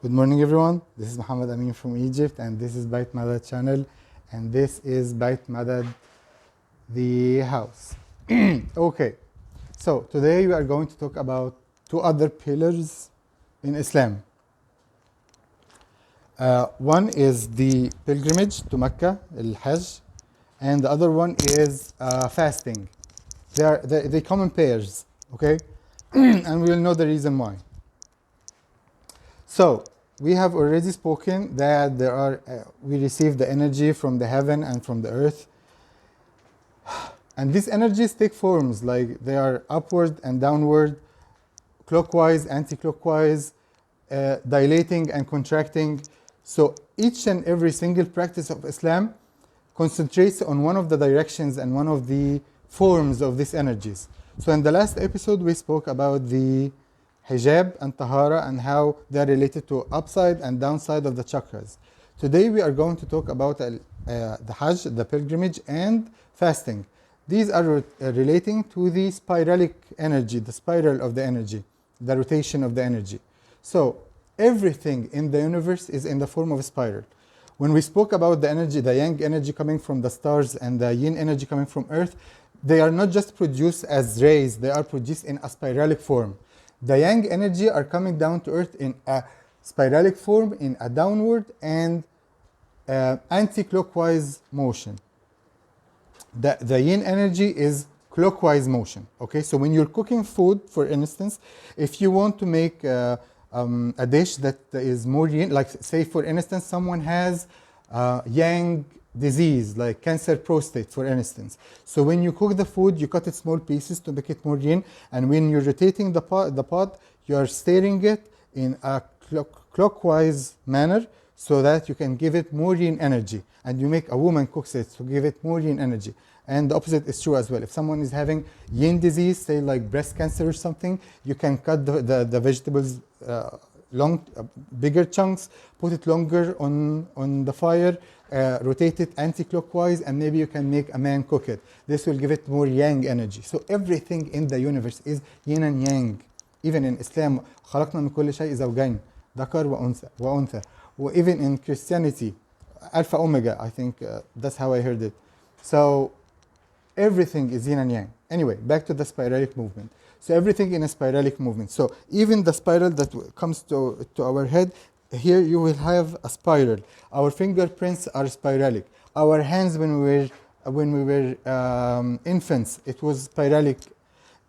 Good morning, everyone. This is Muhammad Amin from Egypt, and this is Bait Madad channel, and this is Bait Madad, the house. Okay, so today we are going to talk about two other pillars in Islam. One is the pilgrimage to Mecca, al-Hajj, and the other one is fasting. They come in pairs, okay? And we will know the reason why. So, we have already spoken that we receive the energy from the heaven and from the earth. And these energies take forms, like they are upward and downward, clockwise, anti-clockwise, dilating and contracting. So each and every single practice of Islam concentrates on one of the directions and one of the forms of these energies. So in the last episode, we spoke about the hijab and tahara and how they are related to upside and downside of the chakras. Today we are going to talk about the Hajj, the pilgrimage, and fasting. These are relating to the spiralic energy, the spiral of the energy, the rotation of the energy. So everything in the universe is in the form of a spiral. When we spoke about the energy, the yang energy coming from the stars and the yin energy coming from earth, they are not just produced as rays, they are produced in a spiralic form. The yang energy are coming down to earth in a spiralic form, in a downward and anti-clockwise motion. The yin energy is clockwise motion. Okay, so when you're cooking food, for instance, if you want to make a dish that is more yin, like say for instance, someone has yang disease, like cancer prostate, for instance. So when you cook the food, you cut it small pieces to make it more yin, and when you're rotating the pot, you are stirring it in a clockwise manner so that you can give it more yin energy. And you make a woman cooks it to give it more yin energy. And the opposite is true as well. If someone is having yin disease, say like breast cancer or something, you can cut the vegetables bigger chunks, put it longer on the fire, rotate it anti-clockwise, and maybe you can make a man cook it. This will give it more yang energy. So everything in the universe is yin and yang. Even in Islam, خلقنا من كل شيء زوجين ذكر وأنثى. Even in Christianity, Alpha Omega, I think that's how I heard it. So everything is yin and yang. Anyway, back to the spiralic movement. So everything in a spiralic movement. So even the spiral that comes to our head, here you will have a spiral. Our fingerprints are spiralic. Our hands when we were infants, it was spiralic.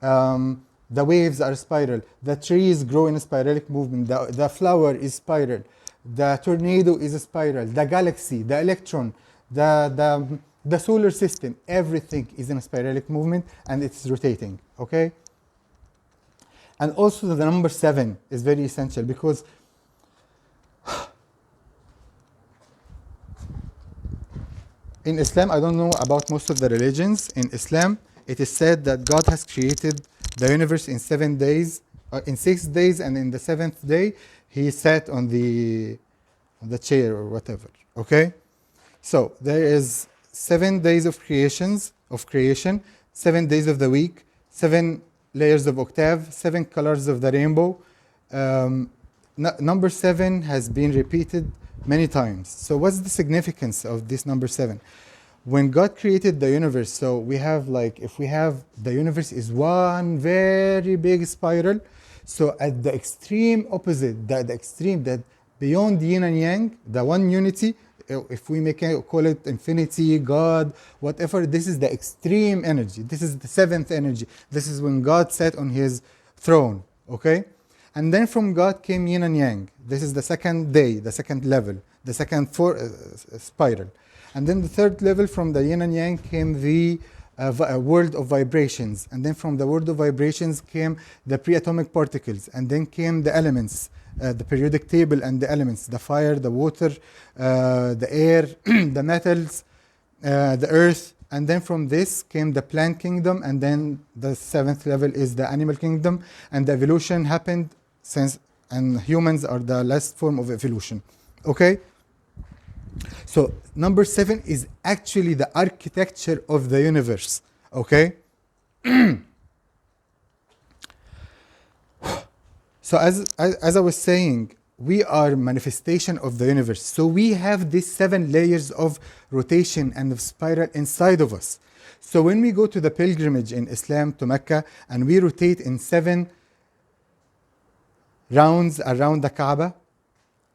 The waves are spiral. The trees grow in a spiralic movement. The flower is spiral. The tornado is a spiral. The galaxy, the electron, the solar system, everything is in a spiralic movement and it's rotating. Okay? And also the number 7 is very essential because in Islam, I don't know about most of the religions. In Islam, it is said that God has created the universe in 7 days, in 6 days, and in the 7th day, He sat on the chair or whatever. Okay, so there is 7 days of creation, 7 days of the week, 7 layers of octave, 7 colors of the rainbow. Number 7 has been repeated many times. So what's the significance of this number 7? When God created the universe, so we have if we have the universe is one very big spiral. So at the extreme opposite, the extreme that beyond yin and yang, the one unity, if we call it infinity, God, whatever, this is the extreme energy. This is the 7th energy. This is when God sat on His throne. Okay? And then from God came yin and yang. This is the second day, the second level, the second spiral. And then the third level from the yin and yang came the world of vibrations. And then from the world of vibrations came the pre-atomic particles. And then came the elements, the periodic table and the elements, the fire, the water, the air, the metals, the earth. And then from this came the plant kingdom. And then the 7th level is the animal kingdom. And the evolution happened and humans are the last form of evolution. Okay? So number 7 is actually the architecture of the universe. Okay? So as I was saying, we are manifestation of the universe. So we have these 7 layers of rotation and of spiral inside of us. So when we go to the pilgrimage in Islam to Mecca and we rotate in 7 rounds around the Kaaba,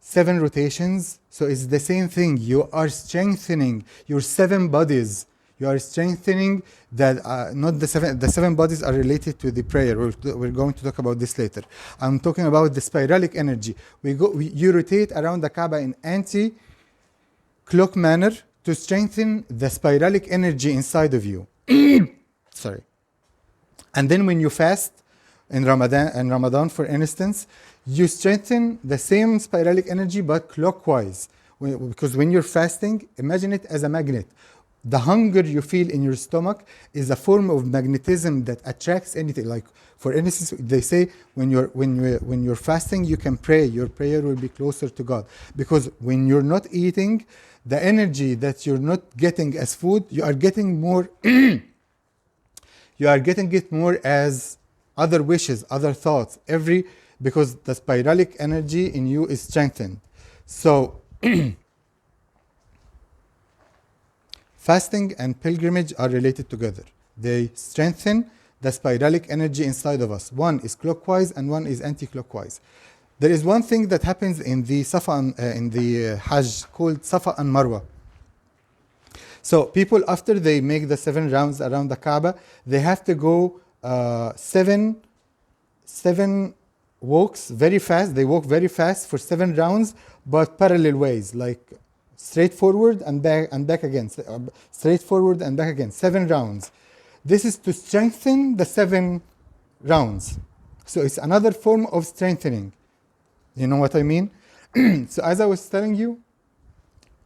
7 rotations, so it's the same thing. You are strengthening your 7 bodies. You are strengthening that, not the 7, the 7 bodies are related to the prayer. We're going to talk about this later. I'm talking about the spiralic energy. You rotate around the Kaaba in anti-clock manner to strengthen the spiralic energy inside of you. Sorry. And then when you fast in Ramadan, for instance, you strengthen the same spiralic energy but clockwise. Because when you're fasting, imagine it as a magnet. The hunger you feel in your stomach is a form of magnetism that attracts anything. Like, for instance, they say when you're fasting, you can pray. Your prayer will be closer to God. Because when you're not eating, the energy that you're not getting as food, you are getting more. You are getting it more as other wishes, other thoughts. Because the spiralic energy in you is strengthened. So. Fasting and pilgrimage are related together. They strengthen the spiralic energy inside of us. One is clockwise and one is anti-clockwise. There is one thing that happens in the Safa in the Hajj called Safa and Marwa. So people, after they make the 7 rounds around the Kaaba, they have to go 7 walks very fast. They walk very fast for 7 rounds, but parallel ways, like straight forward and back again, straight forward and back again, 7 rounds. This is to strengthen the 7 rounds. So it's another form of strengthening. You know what I mean? So as I was telling you,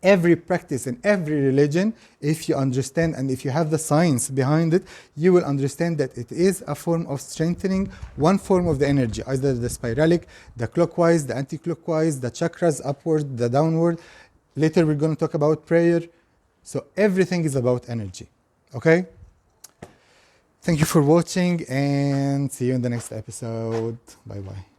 every practice in every religion, if you understand and if you have the science behind it, you will understand that it is a form of strengthening one form of the energy, either the spiralic, the clockwise, the anti-clockwise, the chakras, upward, the downward. Later we're going to talk about prayer. So everything is about energy. Okay? Thank you for watching and see you in the next episode. Bye bye.